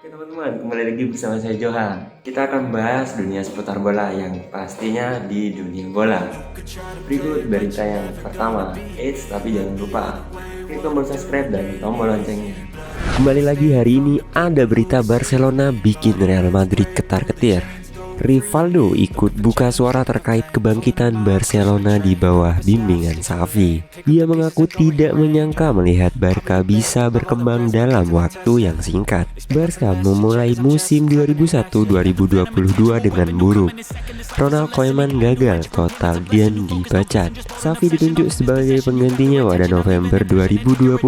Oke teman-teman, kembali lagi bersama saya Johan. Kita akan membahas dunia seputar bola yang pastinya di dunia bola. Berikut berita yang pertama. Tapi jangan lupa klik tombol subscribe dan tombol loncengnya. Kembali lagi hari ini ada berita Barcelona bikin Real Madrid ketar-ketir. Rivaldo ikut buka suara terkait kebangkitan Barcelona di bawah bimbingan Xavi. Dia mengaku tidak menyangka melihat Barca bisa berkembang dalam waktu yang singkat. Barca memulai musim 2001-2022 dengan buruk. Ronald Koeman gagal total dan dipecat. Xavi ditunjuk sebagai penggantinya pada November 2021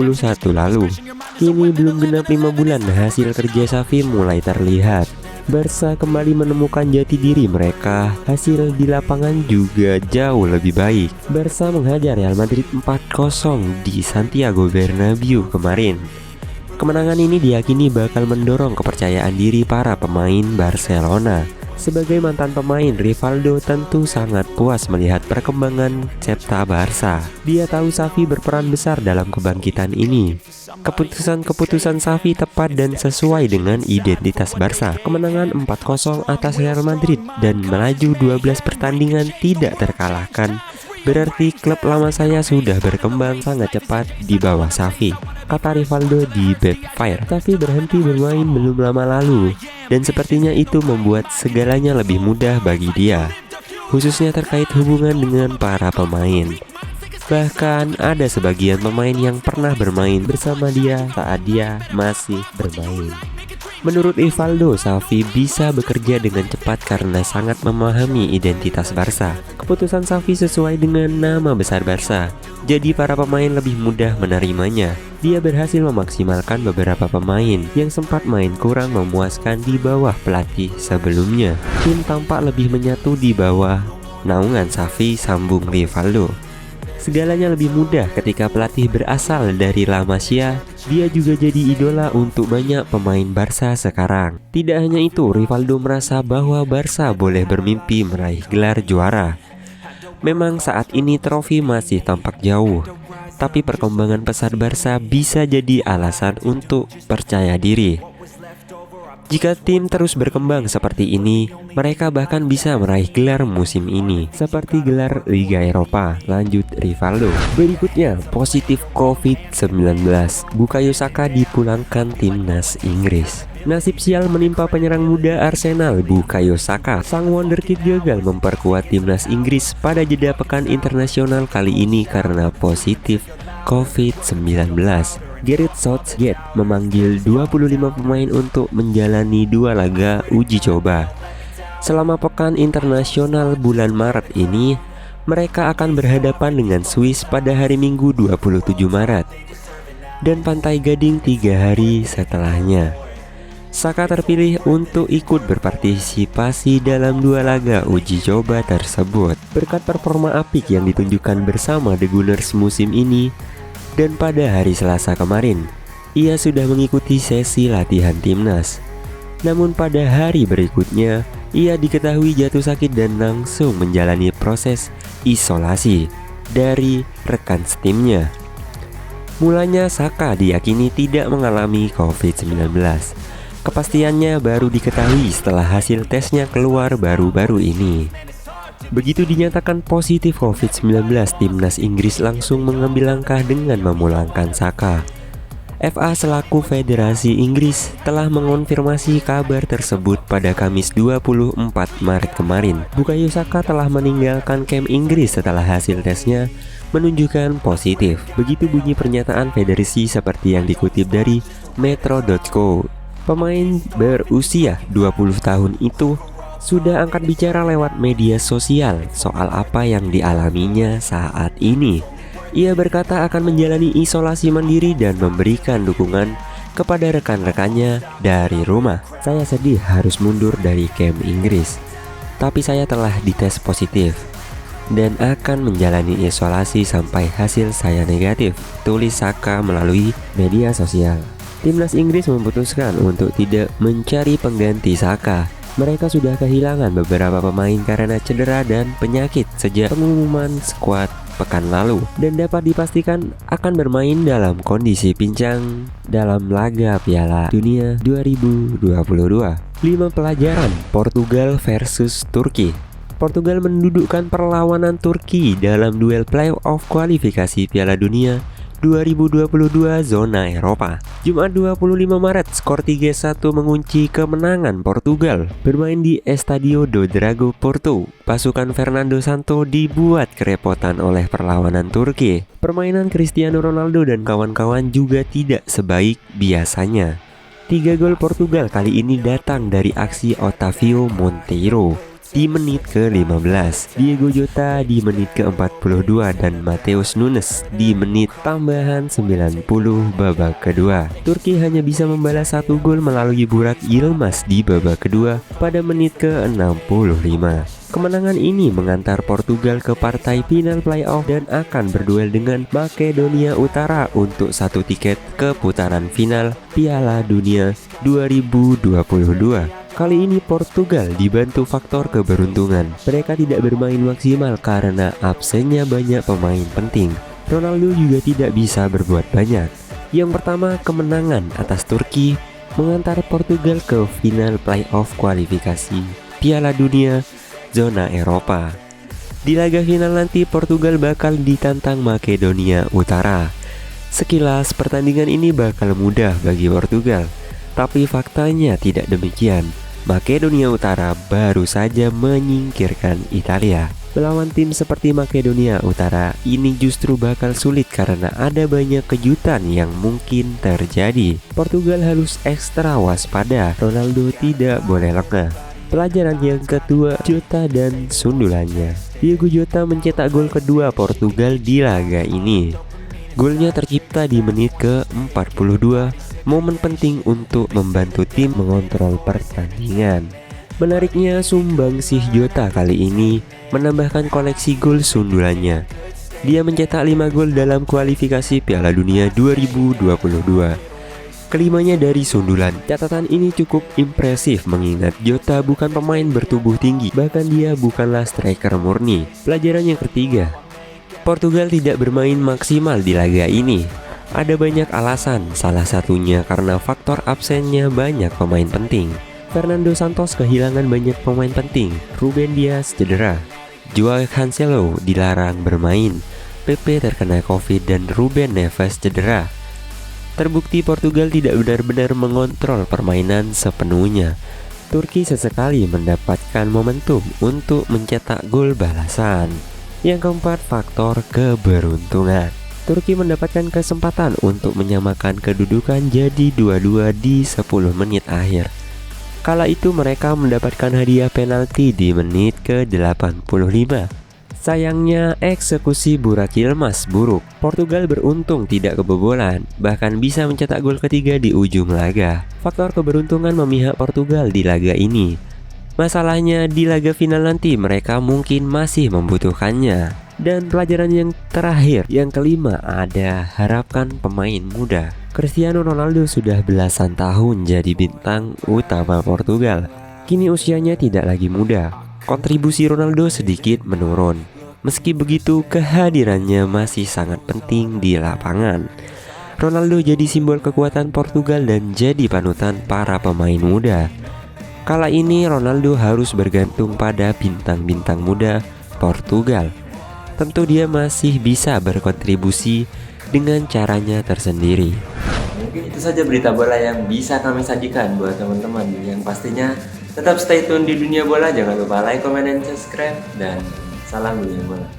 lalu. Kini belum genap 5 bulan hasil kerja Xavi mulai terlihat. Barca kembali menemukan jati diri mereka. Hasil di lapangan juga jauh lebih baik. Barca menghajar Real Madrid 4-0 di Santiago Bernabeu kemarin. Kemenangan ini diyakini bakal mendorong kepercayaan diri para pemain Barcelona. Sebagai mantan pemain, Rivaldo tentu sangat puas melihat perkembangan Cepta Barca. Dia tahu Xavi berperan besar dalam kebangkitan ini. Keputusan Xavi tepat dan sesuai dengan identitas Barca. Kemenangan 4-0 atas Real Madrid dan melaju 12 pertandingan tidak terkalahkan berarti klub lama saya sudah berkembang sangat cepat di bawah Xavi, kata Rivaldo di Backfire. Xavi berhenti bermain belum lama lalu dan sepertinya itu membuat segalanya lebih mudah bagi dia, khususnya terkait hubungan dengan para pemain. Bahkan ada sebagian pemain yang pernah bermain bersama dia saat dia masih bermain. Menurut Rivaldo, Xavi bisa bekerja dengan cepat karena sangat memahami identitas Barca. Keputusan Xavi sesuai dengan nama besar Barca, jadi para pemain lebih mudah menerimanya. Dia berhasil memaksimalkan beberapa pemain yang sempat main kurang memuaskan di bawah pelatih sebelumnya. Tim tampak lebih menyatu di bawah naungan Xavi, sambung Rivaldo. Segalanya lebih mudah ketika pelatih berasal dari La Masia. Dia juga jadi idola untuk banyak pemain Barca sekarang. Tidak hanya itu, Rivaldo merasa bahwa Barca boleh bermimpi meraih gelar juara. Memang saat ini trofi masih tampak jauh, tapi perkembangan pesat Barca bisa jadi alasan untuk percaya diri. Jika tim terus berkembang seperti ini, mereka bahkan bisa meraih gelar musim ini, seperti gelar Liga Eropa, lanjut Rivaldo. Berikutnya, positif COVID-19. Bukayo Saka dipulangkan timnas Inggris. Nasib sial menimpa penyerang muda Arsenal, Bukayo Saka. Sang wonderkid gagal memperkuat timnas Inggris pada jeda pekan internasional kali ini karena positif COVID-19. Gareth Southgate memanggil 25 pemain untuk menjalani 2 laga uji coba. Selama pekan internasional bulan Maret ini, mereka akan berhadapan dengan Swiss pada hari Minggu 27 Maret dan Pantai Gading 3 hari setelahnya. Saka terpilih untuk ikut berpartisipasi dalam 2 laga uji coba tersebut. Berkat performa apik yang ditunjukkan bersama The Gunners musim ini, dan pada hari Selasa kemarin, ia sudah mengikuti sesi latihan timnas. Namun pada hari berikutnya, ia diketahui jatuh sakit dan langsung menjalani proses isolasi dari rekan setimnya. Mulanya Saka diyakini tidak mengalami COVID-19. Kepastiannya baru diketahui setelah hasil tesnya keluar baru-baru ini. Begitu dinyatakan positif COVID-19, timnas Inggris langsung mengambil langkah dengan memulangkan Saka. FA selaku Federasi Inggris telah mengonfirmasi kabar tersebut pada Kamis 24 Maret kemarin. Bukayo Saka telah meninggalkan kamp Inggris setelah hasil tesnya menunjukkan positif. Begitu bunyi pernyataan federasi seperti yang dikutip dari Metro.co. Pemain berusia 20 tahun itu sudah angkat bicara lewat media sosial soal apa yang dialaminya saat ini. Ia berkata akan menjalani isolasi mandiri dan memberikan dukungan kepada rekan-rekannya dari rumah. Saya sedih harus mundur dari kamp Inggris, tapi saya telah dites positif dan akan menjalani isolasi sampai hasil saya negatif, tulis Saka melalui media sosial. Timnas Inggris memutuskan untuk tidak mencari pengganti Saka. Mereka sudah kehilangan beberapa pemain karena cedera dan penyakit sejak pengumuman skuad pekan lalu dan dapat dipastikan akan bermain dalam kondisi pincang dalam laga Piala Dunia 2022. 5 pelajaran Portugal versus Turki. Portugal mendudukkan perlawanan Turki dalam duel playoff kualifikasi Piala Dunia 2022 zona Eropa. Jumat 25 Maret, skor 3-1 mengunci kemenangan Portugal. Bermain di Estadio do Dragão Porto, pasukan Fernando Santos dibuat kerepotan oleh perlawanan Turki. Permainan Cristiano Ronaldo dan kawan-kawan juga tidak sebaik biasanya. 3 gol Portugal kali ini datang dari aksi Otavio Monteiro di menit ke-15, Diego Jota di menit ke-42, dan Matheus Nunes di menit tambahan 90 babak kedua. Turki hanya bisa membalas 1 gol melalui Burak Yilmaz di babak kedua pada menit ke-65. Kemenangan ini mengantar Portugal ke partai final playoff dan akan berduel dengan Makedonia Utara untuk 1 tiket ke putaran final Piala Dunia 2022. Kali ini Portugal dibantu faktor keberuntungan. Mereka tidak bermain maksimal karena absennya banyak pemain penting. Ronaldo juga tidak bisa berbuat banyak. Yang pertama, kemenangan atas Turki mengantar Portugal ke final playoff kualifikasi Piala Dunia zona Eropa. Di laga final nanti Portugal bakal ditantang Makedonia Utara. Sekilas pertandingan ini bakal mudah bagi Portugal, tapi faktanya tidak demikian. Makedonia Utara baru saja menyingkirkan Italia. Melawan tim seperti Makedonia Utara ini justru bakal sulit karena ada banyak kejutan yang mungkin terjadi. Portugal harus ekstra waspada. Ronaldo tidak boleh lengah. Pelajaran yang kedua, Jota dan sundulannya. Diego Jota mencetak gol kedua Portugal di laga ini. Golnya tercipta di menit ke-42, momen penting untuk membantu tim mengontrol pertandingan. Menariknya, sumbangsih Jota kali ini menambahkan koleksi gol sundulannya. Dia mencetak 5 gol dalam kualifikasi Piala Dunia 2022. Kelimanya dari sundulan. Catatan ini cukup impresif mengingat Jota bukan pemain bertubuh tinggi, bahkan dia bukanlah striker murni. Pelajaran yang ketiga, Portugal tidak bermain maksimal di laga ini. Ada banyak alasan, salah satunya karena faktor absennya banyak pemain penting. Fernando Santos kehilangan banyak pemain penting. Ruben Dias cedera, Joao Cancelo dilarang bermain, Pepe terkena Covid, dan Ruben Neves cedera. Terbukti Portugal tidak benar-benar mengontrol permainan sepenuhnya. Turki sesekali mendapatkan momentum untuk mencetak gol balasan. Yang keempat, faktor keberuntungan. Turki mendapatkan kesempatan untuk menyamakan kedudukan jadi 2-2 di 10 menit akhir. Kala itu mereka mendapatkan hadiah penalti di menit ke-85. Sayangnya eksekusi Burak Yilmaz buruk. Portugal beruntung tidak kebobolan, bahkan bisa mencetak gol ketiga di ujung laga. Faktor keberuntungan memihak Portugal di laga ini. Masalahnya di laga final nanti mereka mungkin masih membutuhkannya. Dan pelajaran yang terakhir, yang kelima, ada harapkan pemain muda. Cristiano Ronaldo sudah belasan tahun jadi bintang utama Portugal. Kini usianya tidak lagi muda. Kontribusi Ronaldo sedikit menurun. Meski begitu, kehadirannya masih sangat penting di lapangan. Ronaldo jadi simbol kekuatan Portugal dan jadi panutan para pemain muda. Kala ini Ronaldo harus bergantung pada bintang-bintang muda Portugal. Tentu dia masih bisa berkontribusi dengan caranya tersendiri. Mungkin itu saja berita bola yang bisa kami sajikan buat teman-teman. Yang pastinya tetap stay tune di dunia bola. Jangan lupa like, comment, dan subscribe. Dan salam dunia bola.